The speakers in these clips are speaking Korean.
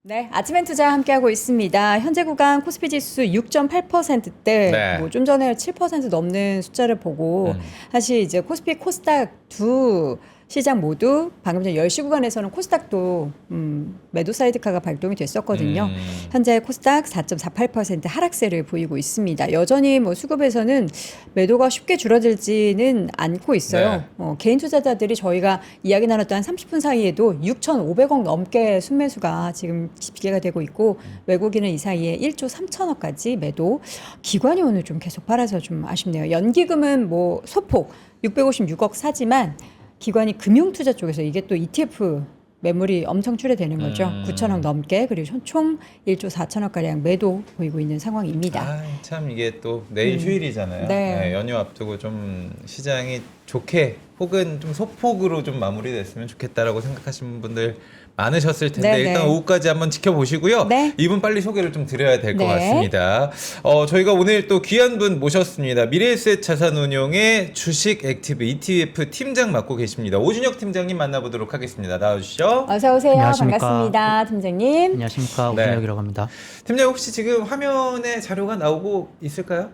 네, 아침엔 투자 함께하고 있습니다. 현재 구간 코스피 지수 6.8%대, 네. 뭐 좀 전에 7% 넘는 숫자를 보고 사실 이제 코스피, 코스닥 두 시장 모두 방금 전 10시 구간에서는 코스닥도 매도 사이드카가 발동이 됐었거든요. 현재 코스닥 4.48% 하락세를 보이고 있습니다. 여전히 뭐 수급에서는 매도가 쉽게 줄어들지는 않고 있어요. 개인 투자자들이 저희가 이야기 나눴던 한 30분 사이에도 6,500억 넘게 순매수가 지금 집계가 되고 있고 외국인은 이 사이에 1조 3천억까지 매도. 기관이 오늘 좀 계속 팔아서 좀 아쉽네요. 연기금은 뭐 소폭 656억 사지만 기관이 금융투자 쪽에서 이게 또 ETF 매물이 엄청 출회되는 거죠. 9천억 넘게 그리고 총 1조 4천억 가량 매도 보이고 있는 상황입니다. 아, 참 이게 또 내일 휴일이잖아요. 네. 네, 연휴 앞두고 좀 시장이 좋게 혹은 좀 소폭으로 좀 마무리됐으면 좋겠다라고 생각하시는 분들 많으셨을 텐데 네, 일단 네. 오후까지 한번 지켜보시고요. 네. 이분 빨리 소개를 좀 드려야 될 것 네. 같습니다. 저희가 오늘 또 귀한 분 모셨습니다. 미래에셋 자산운용의 주식 액티브 ETF 팀장 맡고 계십니다. 오준혁 팀장님 만나보도록 하겠습니다. 나와주시죠. 어서 오세요. 안녕하십니까. 반갑습니다, 팀장님. 안녕하십니까. 네. 오준혁이라고 합니다. 팀장 혹시 지금 화면에 자료가 나오고 있을까요?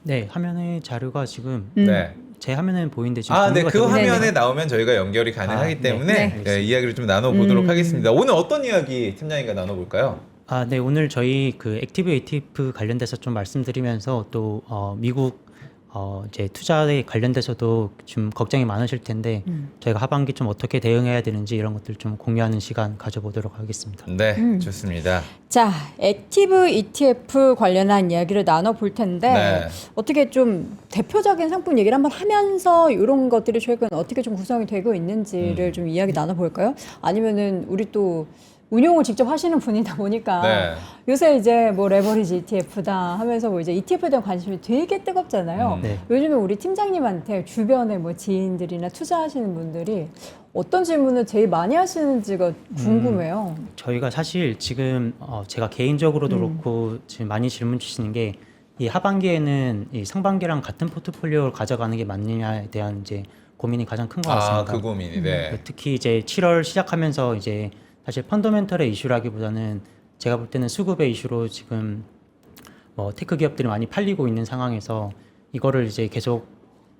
네, 화면에 자료가 지금 네. 제 화면에는 보이는데 지금 네, 공유가 그 되고 화면에 네네. 나오면 저희가 연결이 가능하기 네. 때문에 네. 네, 이야기를 좀 나눠보도록 하겠습니다. 오늘 어떤 이야기 팀장님과 나눠볼까요? 네, 오늘 저희 그 액티브 ETF 관련돼서 좀 말씀드리면서 또 미국 이제 투자에 관련돼서도 좀 걱정이 많으실 텐데 저희가 하반기 좀 어떻게 대응해야 되는지 이런 것들 좀 공유하는 시간 가져보도록 하겠습니다. 네, 좋습니다. 자, 액티브 ETF 관련한 이야기를 나눠볼 텐데 네. 어떻게 좀 대표적인 상품 얘기를 한번 하면서 이런 것들이 최근 어떻게 좀 구성이 되고 있는지를 좀 이야기 나눠볼까요? 아니면은 우리 또 운용을 직접 하시는 분이다 보니까 네. 요새 이제 뭐 레버리지 ETF다 하면서 뭐 이제 ETF에 대한 관심이 되게 뜨겁잖아요. 네. 요즘에 우리 팀장님한테 주변에 뭐 지인들이나 투자하시는 분들이 어떤 질문을 제일 많이 하시는지가 궁금해요. 저희가 사실 지금 제가 개인적으로도 그렇고 지금 많이 질문 주시는 게 이 하반기에는 이 상반기랑 같은 포트폴리오를 가져가는 게 맞느냐에 대한 이제 고민이 가장 큰 것 같습니다. 그 고민이. 네. 특히 이제 7월 시작하면서 이제 사실 펀더멘털의 이슈라기보다는 제가 볼 때는 수급의 이슈로 지금 뭐 테크 기업들이 많이 팔리고 있는 상황에서 이거를 이제 계속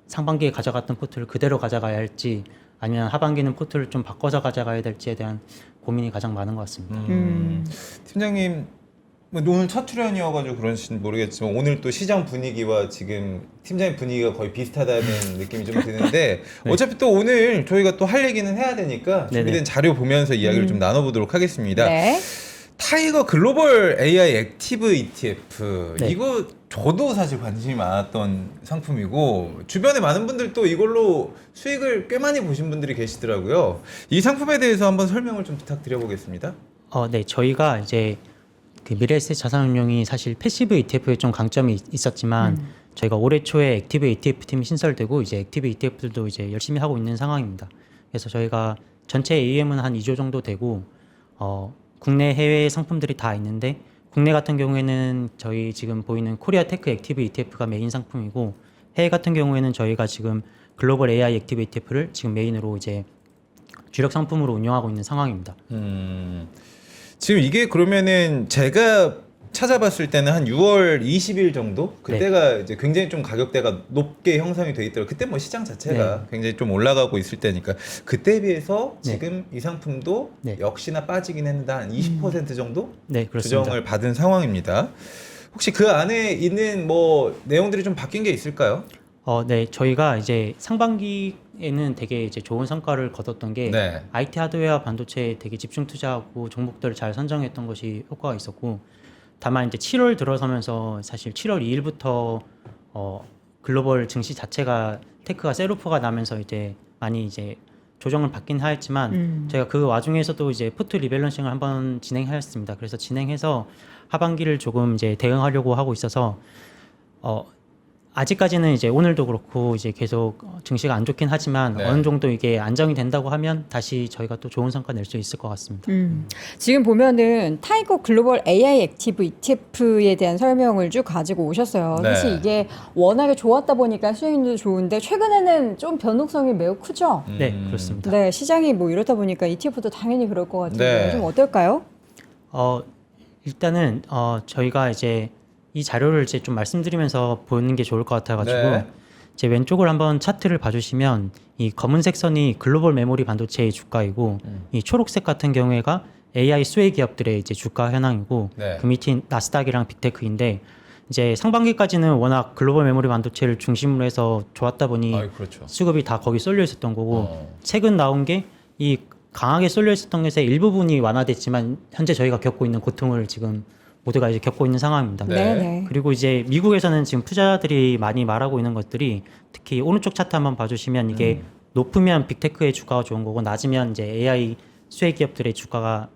상반기에 가져갔던 포트를 그대로 가져가야 할지 아니면 하반기는 포트를 좀 바꿔서 가져가야 될지에 대한 고민이 가장 많은 것 같습니다. 팀장님 뭐 오늘 첫 출연이어가지고 그런지 모르겠지만 오늘 또 시장 분위기와 지금 팀장님 분위기가 거의 비슷하다는 느낌이 좀 드는데 어차피 또 오늘 저희가 또 할 얘기는 해야 되니까 준비된 네네. 자료 보면서 이야기를 좀 나눠보도록 하겠습니다. 네. 타이거 글로벌 AI 액티브 ETF 네. 이거 저도 사실 관심이 많았던 상품이고 주변에 많은 분들 또 이걸로 수익을 꽤 많이 보신 분들이 계시더라고요. 이 상품에 대해서 한번 설명을 좀 부탁드려보겠습니다. 네, 저희가 이제 그 미래에셋 자산운용이 사실 패시브 ETF에 좀 강점이 있었지만 저희가 올해 초에 액티브 ETF 팀이 신설되고 이제 액티브 ETF들도 이제 열심히 하고 있는 상황입니다. 그래서 저희가 전체 AUM은 한 2조 정도 되고 국내 해외 상품들이 다 있는데 국내 같은 경우에는 저희 지금 보이는 코리아 테크 액티브 ETF가 메인 상품이고 해외 같은 경우에는 저희가 지금 글로벌 AI 액티브 ETF를 지금 메인으로 이제 주력 상품으로 운영하고 있는 상황입니다. 지금 이게 그러면은 제가 찾아봤을 때는 한 6월 20일 정도 그때가 이제 굉장히 좀 가격대가 높게 형성이 돼 있더라고요. 그때 뭐 시장 자체가 굉장히 좀 올라가고 있을 때니까 그때에 비해서 지금 이 상품도 역시나 빠지긴 했는데 한 20% 정도 네, 그렇습니다. 조정을 받은 상황입니다. 혹시 그 안에 있는 뭐 내용들이 좀 바뀐 게 있을까요? 네, 저희가 이제 상반기에는 되게 이제 좋은 성과를 거뒀던 게 네. IT 하드웨어 반도체에 되게 집중 투자하고 종목들을 잘 선정했던 것이 효과가 있었고 다만 이제 7월 들어서면서 사실 7월 2일부터 글로벌 증시 자체가 테크가 셀오프가 나면서 이제 많이 이제 조정을 받긴 하였지만 저희가 그 와중에서도 이제 포트 리밸런싱을 한번 진행하였습니다. 그래서 진행해서 하반기를 조금 이제 대응하려고 하고 있어서 아직까지는 이제 오늘도 그렇고 이제 계속 증시가 안 좋긴 하지만 어느 정도 이게 안정이 된다고 하면 다시 저희가 또 좋은 성과 낼 수 있을 것 같습니다. 지금 보면은 타이거 글로벌 AI 액티브 ETF에 대한 설명을 쭉 가지고 오셨어요. 네. 사실 이게 워낙에 좋았다 보니까 수익률도 좋은데 최근에는 좀 변동성이 매우 크죠. 네, 그렇습니다. 네, 시장이 뭐 이렇다 보니까 ETF도 당연히 그럴 것 같은데 네. 좀 어떨까요? 일단은 저희가 이제 이 자료를 이제 좀 말씀드리면서 보는 게 좋을 것 같아가지고 네. 제 왼쪽을 한번 차트를 봐주시면 이 검은색 선이 글로벌 메모리 반도체의 주가이고 이 초록색 같은 경우에가 AI 수혜 기업들의 이제 주가 현황이고 네. 그 밑인 나스닥이랑 빅테크인데 이제 상반기까지는 워낙 글로벌 메모리 반도체를 중심으로 해서 좋았다 보니 그렇죠. 수급이 다 거기 쏠려 있었던 거고 어. 최근 나온 게 이 강하게 쏠려 있었던 것의 일부분이 완화됐지만 현재 저희가 겪고 있는 고통을 지금 모두가 이제 겪고 있는 상황입니다. 네. 네, 네. 그리고 이제 미국에서는 지금 투자자들이 많이 말하고 있는 것들이 특히 오른쪽 차트 한번 봐주시면 이게 높으면 빅테크의 주가가 좋은 거고 낮으면 이제 AI 수혜 기업들의 주가가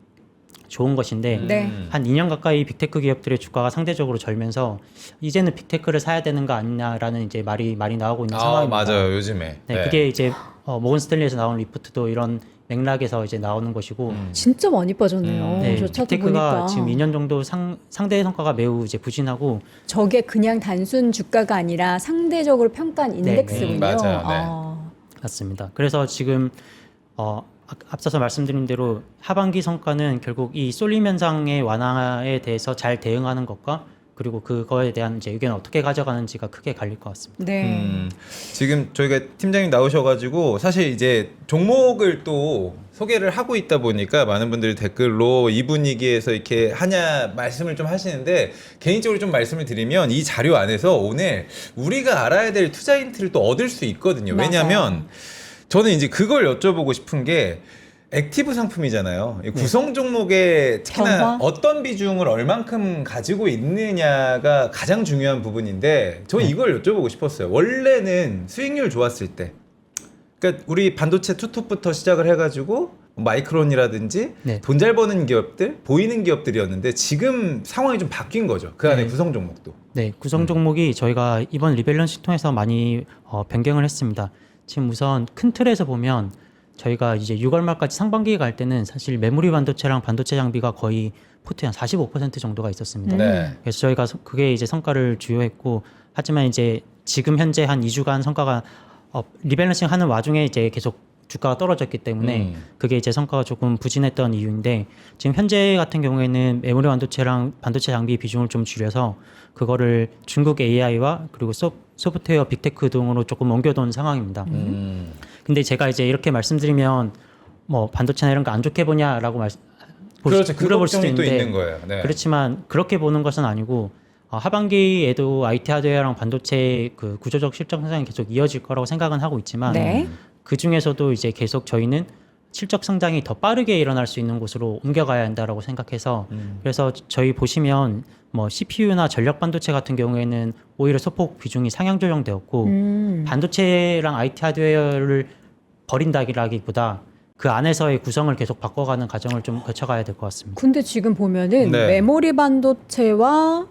좋은 것인데 네. 한 2년 가까이 빅테크 기업들의 주가가 상대적으로 절면서 이제는 빅테크를 사야 되는 거 아니냐라는 이제 말이 나오고 있는 상황입니다. 맞아요. 요즘에. 네, 그게 이제 모건 스탠리에서 나온 리포트도 이런 맥락에서 이제 나오는 것이고 진짜 많이 빠졌네요. 네, 저 차트 빅테크가 보니까 지금 2년 정도 상대 성과가 매우 이제 부진하고 저게 그냥 단순 주가가 아니라 상대적으로 평가한 인덱스군요. 맞아요. 네. 맞습니다. 그래서 지금 앞서서 말씀드린 대로 하반기 성과는 결국 이 쏠림 현상의 완화에 대해서 잘 대응하는 것과 그리고 그거에 대한 이제 의견을 어떻게 가져가는지가 크게 갈릴 것 같습니다. 네. 지금 저희가 팀장님 나오셔가지고 사실 이제 종목을 또 소개를 하고 있다 보니까 많은 분들이 댓글로 이 분위기에서 이렇게 하냐 말씀을 좀 하시는데 개인적으로 좀 말씀을 드리면 이 자료 안에서 오늘 우리가 알아야 될 투자 힌트를 또 얻을 수 있거든요. 맞아요. 왜냐하면 저는 이제 그걸 여쭤보고 싶은 게 액티브 상품이잖아요. 이 구성 종목에 특히나 변화? 어떤 비중을 얼만큼 가지고 있느냐가 가장 중요한 부분인데 저는 이걸 여쭤보고 싶었어요. 원래는 수익률 좋았을 때, 그러니까 우리 반도체 투톱부터 시작을 해가지고 마이크론이라든지 네. 돈 잘 버는 기업들, 보이는 기업들이었는데 지금 상황이 좀 바뀐 거죠. 그 안에 네. 구성 종목도. 네, 구성 종목이 저희가 이번 리밸런싱 통해서 많이 변경을 했습니다. 지금 우선 큰 틀에서 보면 저희가 이제 6월 말까지 상반기에 갈 때는 사실 메모리 반도체랑 반도체 장비가 거의 포트의 한 45% 정도가 있었습니다. 네. 그래서 저희가 그게 이제 성과를 주요했고 하지만 이제 지금 현재 한 2주간 성과가 리밸런싱 하는 와중에 이제 계속 주가가 떨어졌기 때문에 그게 이제 성과가 조금 부진했던 이유인데 지금 현재 같은 경우에는 메모리 반도체랑 반도체 장비 비중을 좀 줄여서 그거를 중국 AI와 그리고 소프트웨어 빅테크 등으로 조금 옮겨둔 상황입니다. 근데 제가 이제 이렇게 말씀드리면 뭐 반도체나 이런 거 안 좋게 보냐라고 그렇죠. 그 물어볼 수도 걱정이 또 있는데 있는 거예요. 네. 그렇지만 그렇게 보는 것은 아니고 하반기에도 IT 하드웨어랑 반도체 그 구조적 실적 성장이 계속 이어질 거라고 생각은 하고 있지만 네. 그 중에서도 이제 계속 저희는 실적 성장이 더 빠르게 일어날 수 있는 곳으로 옮겨가야 한다라고 생각해서 그래서 저희 보시면 뭐 CPU나 전력 반도체 같은 경우에는 오히려 소폭 비중이 상향 조정되었고 반도체랑 IT 하드웨어를 버린다기보다 그 안에서의 구성을 계속 바꿔가는 과정을 좀 거쳐가야 될 것 같습니다. 근데 지금 보면은 네. 메모리 반도체와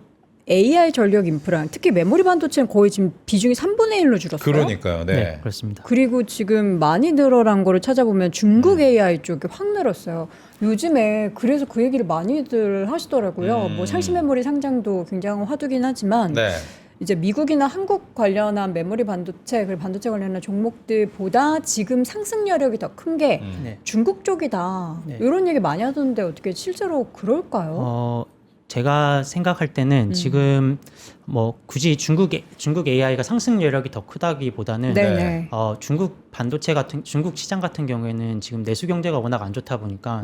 AI 전력 인프라, 특히 메모리 반도체는 거의 지금 비중이 3분의 1로 줄었어요. 그러니까요. 네. 그렇습니다. 그리고 지금 많이 늘어난 거를 찾아보면 중국 AI 쪽이 확 늘었어요. 요즘에 그래서 그 얘기를 많이들 하시더라고요. 뭐 상시 메모리 상장도 굉장히 화두긴 하지만 네. 이제 미국이나 한국 관련한 메모리 반도체 그리고 반도체 관련한 종목들보다 지금 상승 여력이 더 큰 게 네. 중국 쪽이다. 네. 이런 얘기 많이 하던데 어떻게 실제로 그럴까요? 제가 생각할 때는 지금 뭐 굳이 중국 AI가 상승 여력이 더 크다기보다는 네네. 중국 반도체 중국 시장 같은 경우에는 지금 내수 경제가 워낙 안 좋다 보니까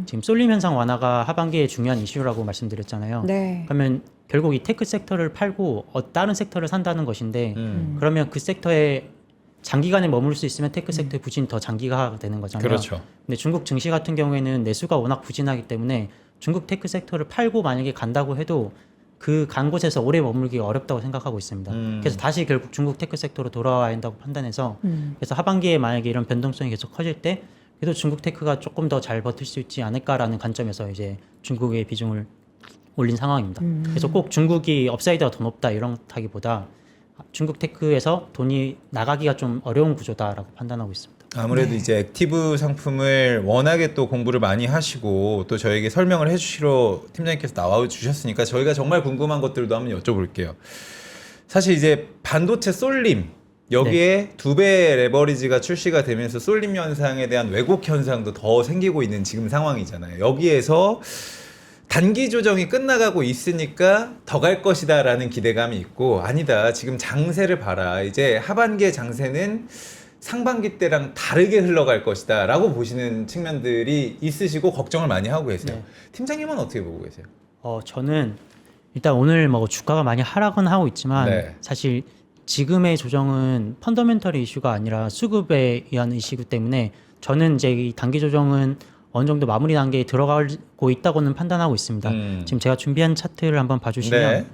지금 쏠림 현상 완화가 하반기에 중요한 이슈라고 말씀드렸잖아요. 네. 그러면 결국 이 테크 섹터를 팔고 다른 섹터를 산다는 것인데 그러면 그 섹터에 장기간에 머물 수 있으면 테크 섹터의 부진이 더 장기화가 되는 거잖아요. 그렇죠. 근데 중국 증시 같은 경우에는 내수가 워낙 부진하기 때문에 중국 테크 섹터를 팔고 만약에 간다고 해도 그 간 곳에서 오래 머물기가 어렵다고 생각하고 있습니다. 그래서 다시 결국 중국 테크 섹터로 돌아와야 한다고 판단해서 그래서 하반기에 만약에 이런 변동성이 계속 커질 때 그래도 중국 테크가 조금 더 잘 버틸 수 있지 않을까라는 관점에서 이제 중국의 비중을 올린 상황입니다. 그래서 꼭 중국이 업사이드가 더 높다 이런다기보다 중국 테크에서 돈이 나가기가 좀 어려운 구조다라고 판단하고 있습니다. 아무래도 이제 액티브 상품을 워낙에 또 공부를 많이 하시고 또 저에게 설명을 해주시러 팀장님께서 나와 주셨으니까 저희가 정말 궁금한 것들도 한번 여쭤볼게요. 사실 이제 반도체 쏠림 여기에 2배 레버리지가 출시가 되면서 쏠림 현상에 대한 왜곡 현상도 더 생기고 있는 지금 상황이잖아요. 여기에서 단기 조정이 끝나가고 있으니까 더 갈 것이다라는 기대감이 있고, 아니다, 지금 장세를 봐라, 이제 하반기의 장세는 상반기 때랑 다르게 흘러갈 것이다 라고 보시는 측면들이 있으시고 걱정을 많이 하고 계세요. 네. 팀장님은 어떻게 보고 계세요? 저는 일단 오늘 뭐 주가가 많이 하락은 하고 있지만 네. 사실 지금의 조정은 펀더멘털 이슈가 아니라 수급에 의한 이슈이기 때문에 저는 이제 이 단기 조정은 어느 정도 마무리 단계에 들어가고 있다고는 판단하고 있습니다. 지금 제가 준비한 차트를 한번 봐주시면 네.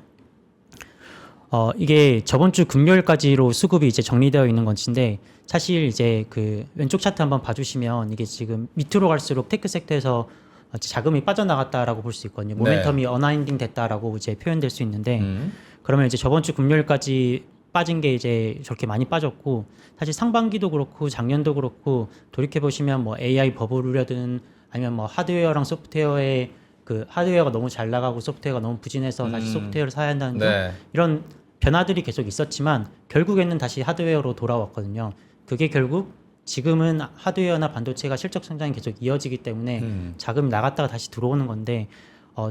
이게 저번 주 금요일까지로 수급이 이제 정리되어 있는 건데 사실 이제 그 왼쪽 차트 한번 봐주시면 이게 지금 밑으로 갈수록 테크 섹터에서 자금이 빠져나갔다라고 볼 수 있거든요. 모멘텀이 어나인딩 됐다라고 이제 표현될 수 있는데 그러면 이제 저번 주 금요일까지 빠진 게 이제 저렇게 많이 빠졌고 사실 상반기도 그렇고 작년도 그렇고 돌이켜 보시면 뭐 AI 버블이라든 아니면 뭐 하드웨어랑 소프트웨어의 그 하드웨어가 너무 잘 나가고 소프트웨어가 너무 부진해서 다시 소프트웨어를 사야 한다는 등 네. 이런 변화들이 계속 있었지만 결국에는 다시 하드웨어로 돌아왔거든요. 그게 결국 지금은 하드웨어나 반도체가 실적 성장이 계속 이어지기 때문에 자금이 나갔다가 다시 들어오는 건데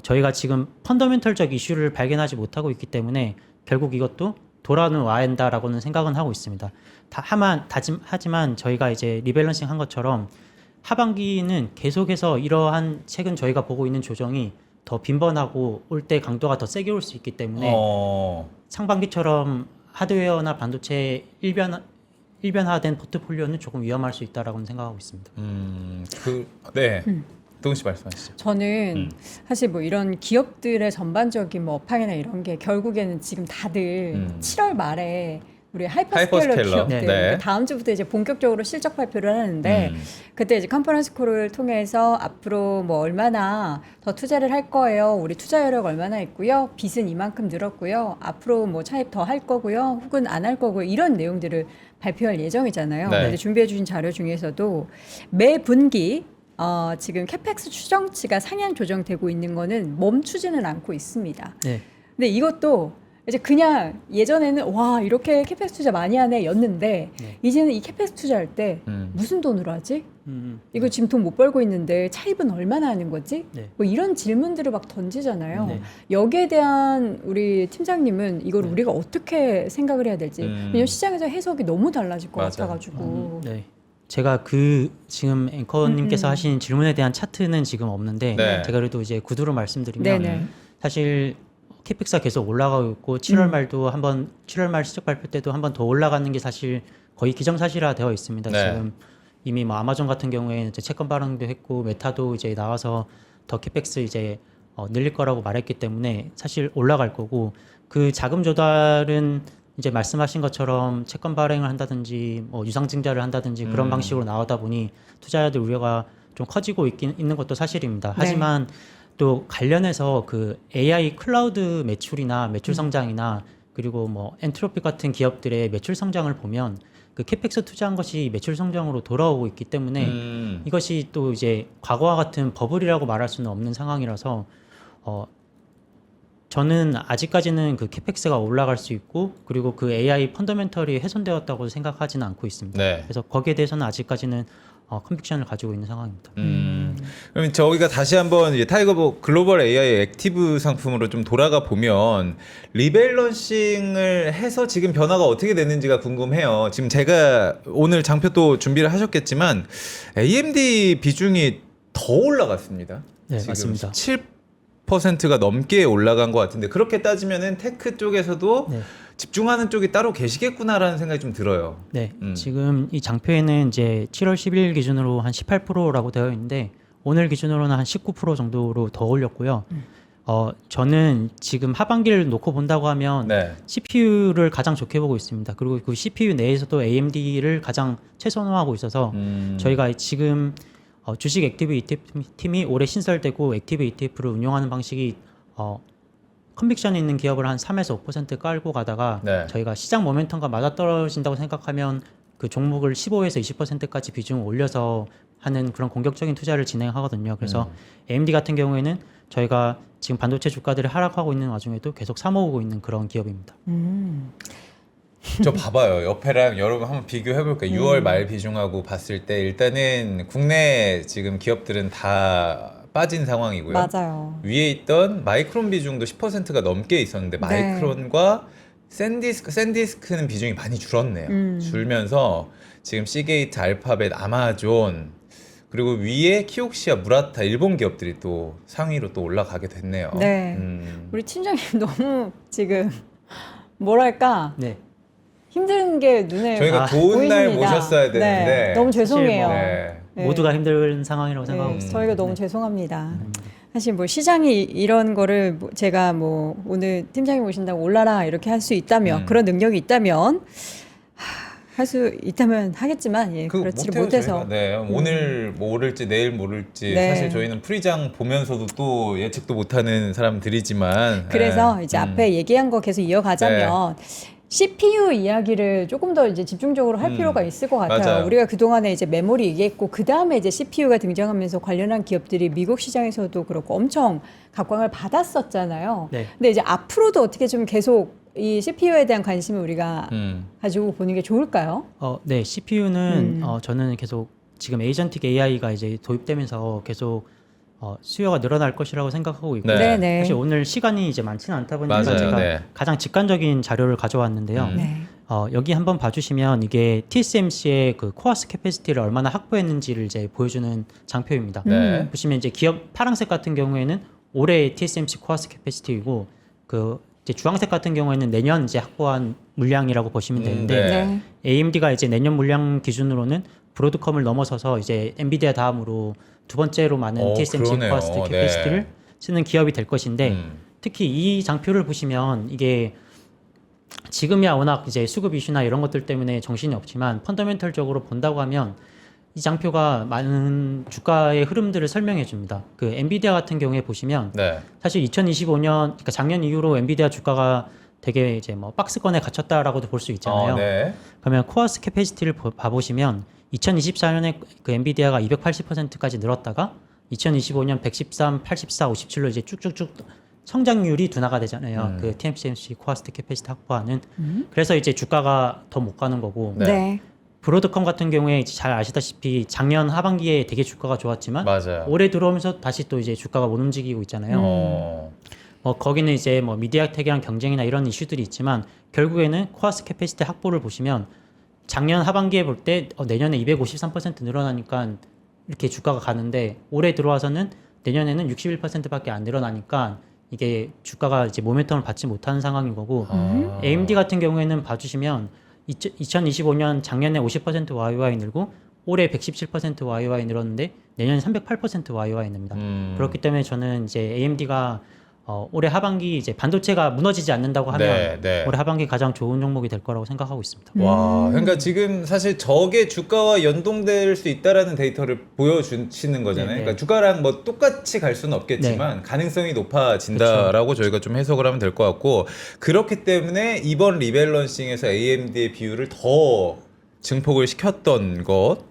저희가 지금 펀더멘털적 이슈를 발견하지 못하고 있기 때문에 결국 이것도 돌아오는 와야 한다라고는 생각은 하고 있습니다. 하지만 저희가 이제 리밸런싱 한 것처럼 하반기는 계속해서 이러한 최근 저희가 보고 있는 조정이 더 빈번하고 올 때 강도가 더 세게 올 수 있기 때문에 상반기처럼 하드웨어나 반도체 일변화된 포트폴리오는 조금 위험할 수 있다라고는 생각하고 있습니다. 네. 도훈 씨 말씀하시죠. 저는 사실 뭐 이런 기업들의 전반적인 뭐 업황이나 이런 게 결국에는 지금 다들 7월 말에 우리 하이퍼스케일러 기업들 네. 다음 주부터 이제 본격적으로 실적 발표를 하는데 그때 이제 컨퍼런스 콜을 통해서 앞으로 뭐 얼마나 더 투자를 할 거예요. 우리 투자 여력 얼마나 있고요. 빚은 이만큼 늘었고요. 앞으로 뭐 차입 더 할 거고요. 혹은 안 할 거고요. 이런 내용들을 발표할 예정이잖아요. 네. 근데 준비해 주신 자료 중에서도 매 분기 지금 캐펙스 추정치가 상향 조정되고 있는 거는 멈추지는 않고 있습니다. 네. 근데 이것도 이제 그냥 예전에는 와 이렇게 캐펙스 투자 많이 하네 였는데 네. 이제는 이 캐펙스 투자할 때 무슨 돈으로 하지? 음, 이거 지금 돈 못 벌고 있는데 차입은 얼마나 하는 거지? 네. 뭐 이런 질문들을 막 던지잖아요. 네. 여기에 대한 우리 팀장님은 이걸 우리가 어떻게 생각을 해야 될지 왜냐면 시장에서 해석이 너무 달라질 것 맞아. 같아가지고 네. 제가 그 지금 앵커님께서 하신 질문에 대한 차트는 지금 없는데 네. 제가 그래도 이제 구두로 말씀드리면 네네. 사실 캐펙스가 계속 올라가고 있고 7월 말도 한번 7월 말 실적 발표 때도 한번 더 올라가는 게 사실 거의 기정사실화 되어 있습니다. 네. 지금 이미 뭐 아마존 같은 경우에는 이제 채권 발행도 했고 메타도 이제 나와서 더 캐펙스 이제 늘릴 거라고 말했기 때문에 사실 올라갈 거고 그 자금 조달은 이제 말씀하신 것처럼 채권 발행을 한다든지 뭐 유상증자를 한다든지 그런 방식으로 나오다 보니 투자자들 우려가 좀 커지고 있는 것도 사실입니다. 하지만 또 관련해서 그 AI 클라우드 매출이나 매출 성장이나 그리고 뭐 엔트로피 같은 기업들의 매출 성장을 보면 그 캐펙스 투자한 것이 매출 성장으로 돌아오고 있기 때문에 이것이 또 이제 과거와 같은 버블이라고 말할 수는 없는 상황이라서 저는 아직까지는 그 캐펙스가 올라갈 수 있고 그리고 그 AI 펀더멘털이 훼손되었다고 생각하지는 않고 있습니다. 네. 그래서 거기에 대해서는 아직까지는 컨빅션을 가지고 있는 상황입니다. 그러면 저희가 다시 한번 이제 타이거 글로벌 AI 액티브 상품으로 좀 돌아가 보면 리밸런싱을 해서 지금 변화가 어떻게 됐는지가 궁금해요. 지금 제가 오늘 장표 또 준비를 하셨겠지만 AMD 비중이 더 올라갔습니다. 네, 지금 맞습니다. 7%가 넘게 올라간 것 같은데 그렇게 따지면은 테크 쪽에서도 네. 집중하는 쪽이 따로 계시겠구나라는 생각이 좀 들어요. 네, 지금 이 장표에는 이제 7월 10일 기준으로 한 18%라고 되어 있는데 오늘 기준으로는 한 19% 정도로 더 올렸고요. 저는 지금 하반기를 놓고 본다고 하면 네. CPU를 가장 좋게 보고 있습니다. 그리고 그 CPU 내에서도 AMD를 가장 최선화하고 있어서 저희가 지금 주식 액티브 ETF 팀이 올해 신설되고 액티브 ETF를 운용하는 방식이 컨빅션 있는 기업을 한 3에서 5% 깔고 가다가 네. 저희가 시장 모멘텀과 맞아떨어진다고 생각하면 그 종목을 15에서 20%까지 비중을 올려서 하는 그런 공격적인 투자를 진행하거든요. 그래서 AMD 같은 경우에는 저희가 지금 반도체 주가들이 하락하고 있는 와중에도 계속 사모으고 있는 그런 기업입니다. 저 봐봐요. 옆에랑 여러분 한번 비교해볼까요? 6월 말 비중하고 봤을 때 일단은 국내 지금 기업들은 다 빠진 상황이고요. 맞아요. 위에 있던 마이크론 비중도 10%가 넘게 있었는데 네. 마이크론과 샌디스크는 비중이 많이 줄었네요. 줄면서 지금 시게이트, 알파벳, 아마존 그리고 위에 키옥시아, 무라타 일본 기업들이 또 상위로 또 올라가게 됐네요. 네. 우리 팀장님 너무 지금 뭐랄까 네. 힘든 게 눈에 저희가 좋은 날 보입니다. 모셨어야 되는데 네. 너무 죄송해요. 네. 네. 모두가 힘든 상황이라고 생각하고 있습니다. 저희가 너무 죄송합니다. 사실 뭐 시장이 이런 거를 제가 뭐 오늘 팀장님 오신다고 올라라 이렇게 할 수 있다면 그런 능력이 있다면 할 수 있다면 하겠지만 예, 그렇지를 못해서 저희가. 네, 오늘 뭐 오를지 내일 모를지 네. 사실 저희는 프리장 보면서도 또 예측도 못하는 사람들이지만 그래서 네. 이제 앞에 얘기한 거 계속 이어가자면 CPU 이야기를 조금 더 이제 집중적으로 할 필요가 있을 것 같아요. 맞아요. 우리가 그동안에 이제 메모리 얘기했고 그 다음에 이제 CPU가 등장하면서 관련한 기업들이 미국 시장에서도 그렇고 엄청 각광을 받았었잖아요. 네. 근데 이제 앞으로도 어떻게 좀 계속 이 CPU에 대한 관심을 우리가 가지고 보는 게 좋을까요? 네, CPU는 저는 계속 지금 에이전틱 AI가 이제 도입되면서 계속 수요가 늘어날 것이라고 생각하고 있고 네. 네. 사실 오늘 시간이 이제 많지는 않다 보니까 맞아요. 제가 네. 가장 직관적인 자료를 가져왔는데요. 네. 여기 한번 봐주시면 이게 TSMC의 그 코어스 캐패시티를 얼마나 확보했는지를 이제 보여주는 장표입니다. 네. 보시면 이제 기업 파란색 같은 경우에는 올해 TSMC 코어스 캐패시티이고 그 이제 주황색 같은 경우에는 내년 이제 확보한 물량이라고 보시면 되는데 네. 네. AMD가 이제 내년 물량 기준으로는 브로드컴을 넘어서서 이제 엔비디아 다음으로 두 번째로 많은 TSMC 그러네요. 코어스 캐패시티를 네. 쓰는 기업이 될 것인데 특히 이 장표를 보시면 이게 지금이야 워낙 이제 수급 이슈나 이런 것들 때문에 정신이 없지만 펀더멘털적으로 본다고 하면 이 장표가 많은 주가의 흐름들을 설명해 줍니다. 그 엔비디아 같은 경우에 보시면 네. 사실 2025년 그러니까 작년 이후로 엔비디아 주가가 되게 이제 뭐 박스권에 갇혔다라고도 볼 수 있잖아요. 네. 그러면 코어스 캐패시티를 봐보시면 2024년에 그 엔비디아가 280%까지 늘었다가 2025년 113, 84, 57로 이제 쭉쭉쭉 성장률이 둔화가 되잖아요. 그 TSMC 코어스 캐패시티 확보하는. 그래서 이제 주가가 더 못 가는 거고. 네. 네. 브로드컴 같은 경우에 잘 아시다시피 작년 하반기에 되게 주가가 좋았지만 맞아요. 올해 들어오면서 다시 또 이제 주가가 못 움직이고 있잖아요. 거기는 이제 뭐 미디어텍이랑 경쟁이나 이런 이슈들이 있지만 결국에는 코어스 캐패시티 확보를 보시면 작년 하반기에 볼 때 내년에 253% 늘어나니까 이렇게 주가가 가는데 올해 들어와서는 내년에는 61%밖에 안 늘어나니까 이게 주가가 이제 모멘텀을 받지 못하는 상황인 거고 AMD 같은 경우에는 봐주시면 2025년 작년에 50% YOY 늘고 올해 117% YOY 늘었는데 내년에 308% YOY 납니다. 그렇기 때문에 저는 이제 AMD가 올해 하반기 이제 반도체가 무너지지 않는다고 하면 네, 네. 올해 하반기 가장 좋은 종목이 될 거라고 생각하고 있습니다. 와, 그러니까 지금 사실 저게 주가와 연동될 수 있다라는 데이터를 보여주시는 거잖아요. 네, 네. 그러니까 주가랑 뭐 똑같이 갈 수는 없겠지만 가능성이 높아진다라고 저희가 좀 해석을 하면 될 것 같고 그렇기 때문에 이번 리밸런싱에서 AMD의 비율을 더 증폭을 시켰던 것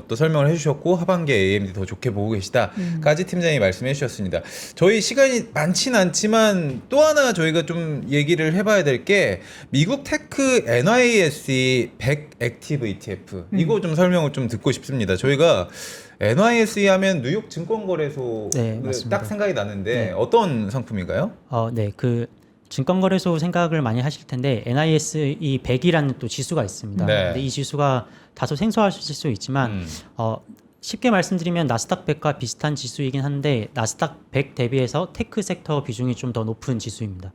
또 설명을 해주셨고 하반기에 AMD 더 좋게 보고 계시다까지 팀장이 말씀해 주셨습니다. 저희 시간이 많지는 않지만 또 하나 저희가 좀 얘기를 해봐야 될 게 미국 테크 NYSE 100 액티브 ETF 이거 좀 설명을 좀 듣고 싶습니다. 저희가 NYSE 하면 뉴욕 증권거래소 네, 맞습니다. 딱 생각이 나는데 네. 어떤 상품인가요? 네, 그 증권거래소 생각을 많이 하실 텐데 NISE 100이라는 또 지수가 있습니다. 네. 근데 이 지수가 다소 생소하실 수 있지만 쉽게 말씀드리면 나스닥 100과 비슷한 지수이긴 한데 나스닥 100 대비해서 테크 섹터 비중이 좀 더 높은 지수입니다.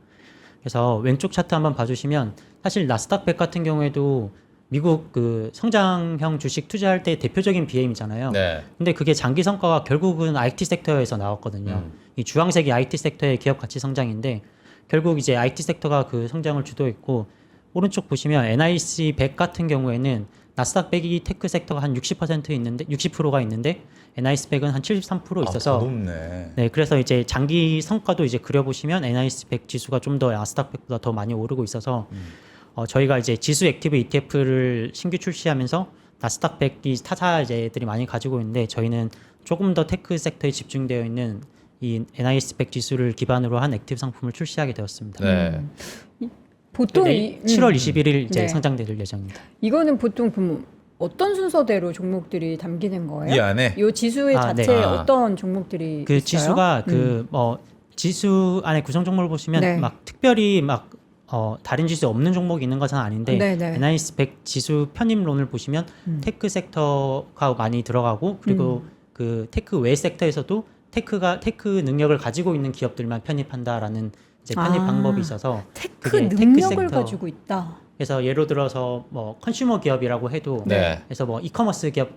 그래서 왼쪽 차트 한번 봐주시면 사실 나스닥 100 같은 경우에도 미국 그 성장형 주식 투자할 때 대표적인 BM이잖아요. 네. 근데 그게 장기 성과가 결국은 IT 섹터에서 나왔거든요. 이 주황색이 IT 섹터의 기업 가치 성장인데 결국 이제 IT 섹터가 그 성장을 주도했고 오른쪽 보시면 NIC 100 같은 경우에는 나스닥 100이 테크 섹터가 한 60% 있는데 60%가 있는데 NIC 100은 한 73% 있어서 더 높네. 네, 그래서 이제 장기 성과도 이제 그려보시면 NIC 100 지수가 좀 더 나스닥 100보다 더 많이 오르고 있어서 저희가 이제 지수 액티브 ETF를 신규 출시하면서 나스닥 100이 타사들이 많이 가지고 있는데 저희는 조금 더 테크 섹터에 집중되어 있는 이 NIS 100 지수를 기반으로 한 액티브 상품을 출시하게 되었습니다. 네. 보통 네, 7월 21일 이제 네. 상장될 예정입니다. 이거는 보통 그럼 어떤 순서대로 종목들이 담기는 거예요? 이 안에 이 지수의 아, 네. 자체에 아. 어떤 종목들이 그 있어요? 지수가 그 지수 안에 구성 종목을 보시면 네. 막 특별히 막 다른 지수 없는 종목이 있는 것은 아닌데 네네. NIS 100 지수 편입론을 보시면 테크 섹터가 많이 들어가고 그리고 그 테크 외 섹터에서도 테크 능력을 가지고 있는 기업들만 편입한다라는 이제 편입 아, 방법이 있어서 테크 그게 능력을 섹터. 가지고 있다. 그래서 예를 들어서 뭐 컨슈머 기업이라고 해도 네. 그래서 뭐 이커머스 기업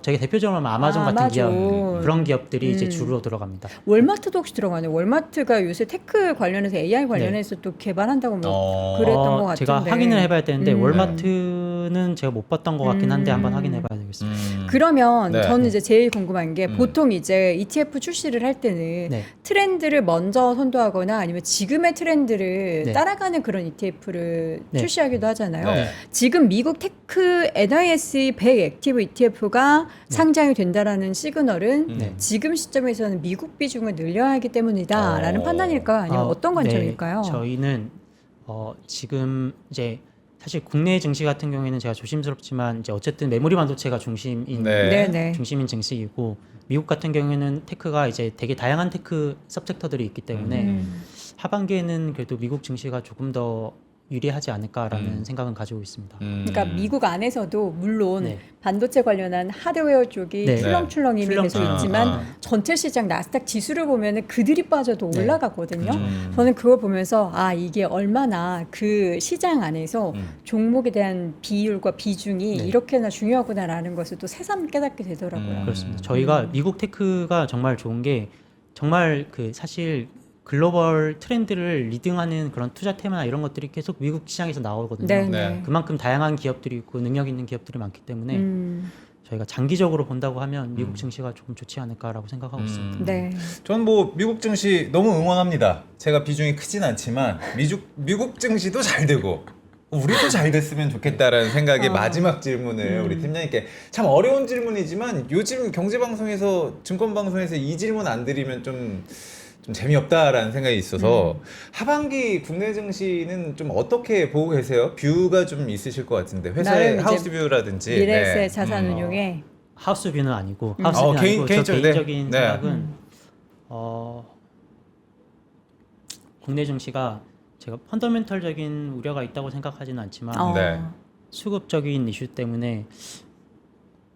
저희 대표적으로 하면 아마존 같은 기업 그런 기업들이 이제 주로 들어갑니다. 월마트도 혹시 들어가네요. 월마트가 요새 테크 관련해서 AI 관련해서 또 개발한다고 뭐 그랬던 것 같은데. 제가 확인을 해봐야 되는데 음. 월마트는 제가 못 봤던 것 같긴 한데 한번 확인해봐야 되겠습니다. 그러면 네. 저는 이제 제일 궁금한 게 보통 이제 ETF 출시를 할 때는 네. 트렌드를 먼저 선도하거나 아니면 지금의 트렌드를 네. 따라가는 그런 ETF를 네. 출시하기도 하잖아요. 네. 지금 미국 테크 NIS 100 액티브 ETF가 상장이 된다라는 시그널은 네. 지금 시점에서는 미국 비중을 늘려야 하기 때문이다라는 어. 판단일까요? 아니면 어떤 관점일까요? 네, 저희는 지금 이제 사실 국내 증시 같은 경우에는 제가 조심스럽지만 이제 어쨌든 메모리 반도체가 중심인 네. 네네. 중심인 증시이고 미국 같은 경우에는 테크가 이제 되게 다양한 테크 섭섹터들이 있기 때문에 하반기에는 그래도 미국 증시가 조금 더 유리하지 않을까라는 생각은 가지고 있습니다. 그러니까 미국 안에서도 물론 네. 반도체 관련한 하드웨어 쪽이 네. 출렁출렁 이미 계속 출렁출렁. 있지만 전체 시장 나스닥 지수를 보면은 그들이 빠져도 네. 올라가거든요. 저는 그걸 보면서 아 이게 얼마나 그 시장 안에서 종목에 대한 비율과 비중이 네. 이렇게나 중요하구나라는 것을 또 새삼 깨닫게 되더라고요. 그렇습니다. 저희가 미국 테크가 정말 좋은 게 정말 그 사실 글로벌 트렌드를 리딩하는 그런 투자 테마나 이런 것들이 계속 미국 시장에서 나오거든요. 네, 네. 네. 그만큼 다양한 기업들이 있고 능력 있는 기업들이 많기 때문에 저희가 장기적으로 본다고 하면 미국 증시가 조금 좋지 않을까라고 생각하고 있습니다. 네. 전 뭐 미국 증시 너무 응원합니다. 제가 비중이 크진 않지만 미국 증시도 잘 되고 우리도 잘 됐으면 좋겠다라는 생각의 마지막 질문을 우리 팀장님께 참 어려운 질문이지만 요즘 경제 방송에서 증권 방송에서 이 질문 안 드리면 좀 재미없다라는 생각이 있어서 하반기 국내 증시는 좀 어떻게 보고 계세요? 뷰가 좀 있으실 것 같은데 회사의 나름 이제 하우스 뷰라든지 미래세 네. 자산 운용에 하우스 뷰는 아니고 하우스 뷰는 아니고 저 개인적인 네. 생각은 국내 증시가 제가 펀더멘털적인 우려가 있다고 생각하지는 않지만 네. 수급적인 이슈 때문에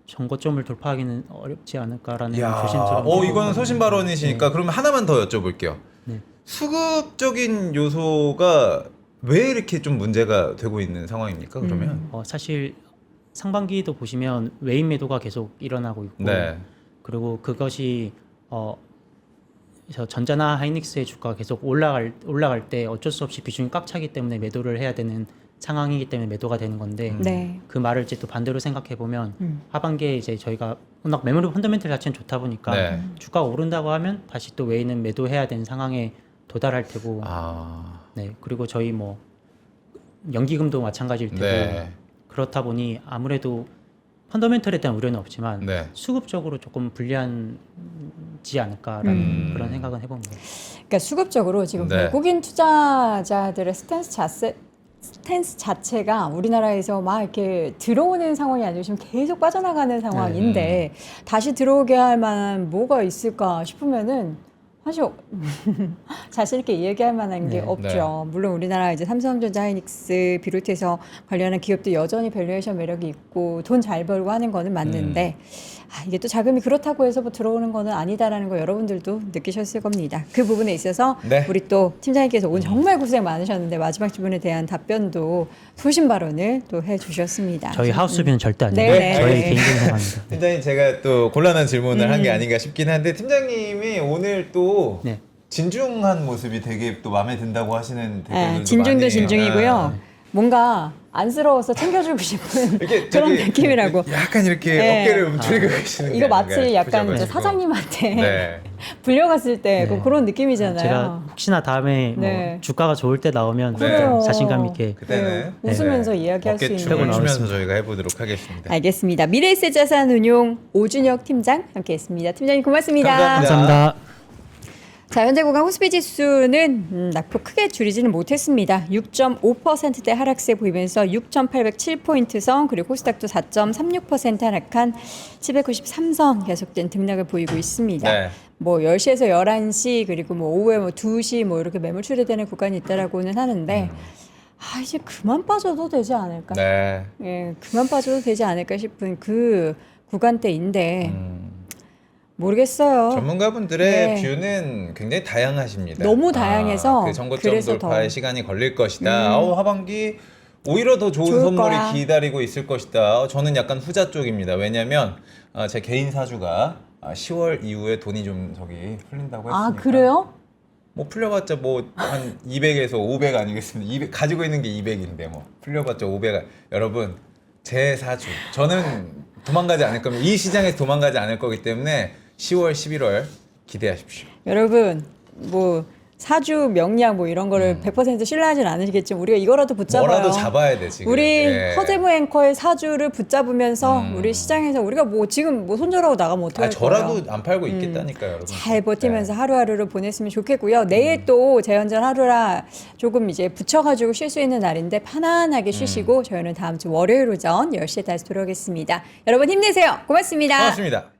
전고점을 돌파하기는 어렵지 않을까라는 야, 조심스러운 이거는 소신 발언이시니까 그러면 하나만 더 여쭤볼게요. 네. 수급적인 요소가 왜 이렇게 좀 문제가 되고 있는 상황입니까? 그러면 사실 상반기도 보시면 외인 매도가 계속 일어나고 있고 네. 그리고 그것이 그래서 전자나 하이닉스의 주가가 계속 올라갈 때 어쩔 수 없이 비중이 꽉 차기 때문에 매도를 해야 되는 상황이기 때문에 매도가 되는 건데 네. 그 말을 이제 또 반대로 생각해 보면 하반기에 이제 저희가 워낙 메모리 펀더멘털 자체는 좋다 보니까 네. 주가가 오른다고 하면 다시 또 외인은 매도해야 되는 상황에 도달할 테고 네 그리고 저희 뭐 연기금도 마찬가지일 테고 네. 그렇다 보니 아무래도 펀더멘털에 대한 우려는 없지만 네. 수급적으로 조금 불리한지 않을까라는 그런 생각은 해봅니다. 그러니까 수급적으로 지금 네. 외국인 투자자들의 스탠스 자체가 우리나라에서 막 이렇게 들어오는 상황이 아니고 지금 계속 빠져나가는 상황인데 다시 들어오게 할 만한 뭐가 있을까 싶으면은 사실 자신 있게 얘기할 만한 게 네. 없죠. 물론 우리나라 이제 삼성전자, 하이닉스 비롯해서 관련한 기업도 여전히 밸류에이션 매력이 있고 돈 잘 벌고 하는 거는 맞는데 이게 또 자금이 그렇다고 해서 뭐 들어오는 거는 아니다라는 거 여러분들도 느끼셨을 겁니다. 그 부분에 있어서 네. 우리 또 팀장님께서 오늘 정말 고생 많으셨는데 마지막 질문에 대한 답변도 소신 발언을 또 해주셨습니다. 저희 하우스비는 절대 아니고 네, 저희 네. 개인적인 생각입니다. 팀장님 제가 또 곤란한 질문을 한 게 아닌가 싶긴 한데 팀장님이 오늘 또 네. 진중한 모습이 되게 또 마음에 든다고 하시는 댓글들도 진중도 많이 진중이고요. 네. 뭔가 안쓰러워서 챙겨주고 싶은 이렇게 그런 저기 느낌이라고. 약간 이렇게 네. 어깨를 움츠리고 계시는 게 이거 아닌가 마치 약간 이제 싶으셔가지고. 사장님한테 네. 불려갔을 때 네. 그런 느낌이잖아요. 제가 혹시나 다음에 네. 뭐 주가가 좋을 때 나오면 그래요. 자신감 있게 그때는 웃으면서 네. 이야기할 수 어깨 있는. 춤을 나올 수 추면서 저희가 해보도록 하겠습니다. 알겠습니다. 미래에셋 자산운용 오준혁 팀장 함께했습니다. 팀장님 고맙습니다. 감사합니다. 감사합니다. 자, 현재 구간 코스피 지수는 낙폭 크게 줄이지는 못했습니다. 6.5%대 하락세 보이면서 6,807포인트 선, 그리고 코스닥도 4.36% 하락한 793선 계속된 등락을 보이고 있습니다. 네. 뭐 10시에서 11시, 그리고 뭐 오후에 뭐 2시 뭐 이렇게 매물 출회되는 구간이 있다라고는 하는데 아, 이제 그만 빠져도 되지 않을까? 네. 예, 그만 빠져도 되지 않을까 싶은 그 구간대인데 모르겠어요. 전문가분들의 네. 뷰는 굉장히 다양하십니다. 너무 다양해서 그 정고점 그래서 돌파에 더. 시간이 걸릴 것이다. 하반기 오히려 더 좋은 좋을 선물이 거야. 기다리고 있을 것이다. 저는 약간 후자 쪽입니다. 왜냐하면 제 개인 사주가 10월 이후에 돈이 좀 저기 풀린다고 했으니까. 아, 그래요? 뭐 풀려봤자 뭐 한 200에서 500 아니겠습니까? 200 가지고 있는 게 200인데 뭐 풀려봤자 500. 여러분 제 사주 저는 도망가지 않을 겁니다. 이 시장에서 도망가지 않을 거기 때문에 10월, 11월 기대하십시오. 여러분 뭐 사주 명량 뭐 이런 거를 100% 신뢰하진 않으시겠지만 우리가 이거라도 붙잡아요. 뭐라도 잡아야 돼 지금. 우리 예. 허재무 앵커의 사주를 붙잡으면서 우리 시장에서 우리가 뭐 지금 뭐 손절하고 나가면 어떡할 거예요. 저라도 안 팔고 있겠다니까요, 여러분. 잘 버티면서 네. 하루하루를 보냈으면 좋겠고요. 내일 또 재연전 하루라 조금 이제 붙여가지고 쉴 수 있는 날인데 편안하게 쉬시고 저희는 다음 주 월요일 오전 10시에 다시 돌아오겠습니다. 여러분 힘내세요. 고맙습니다. 고맙습니다.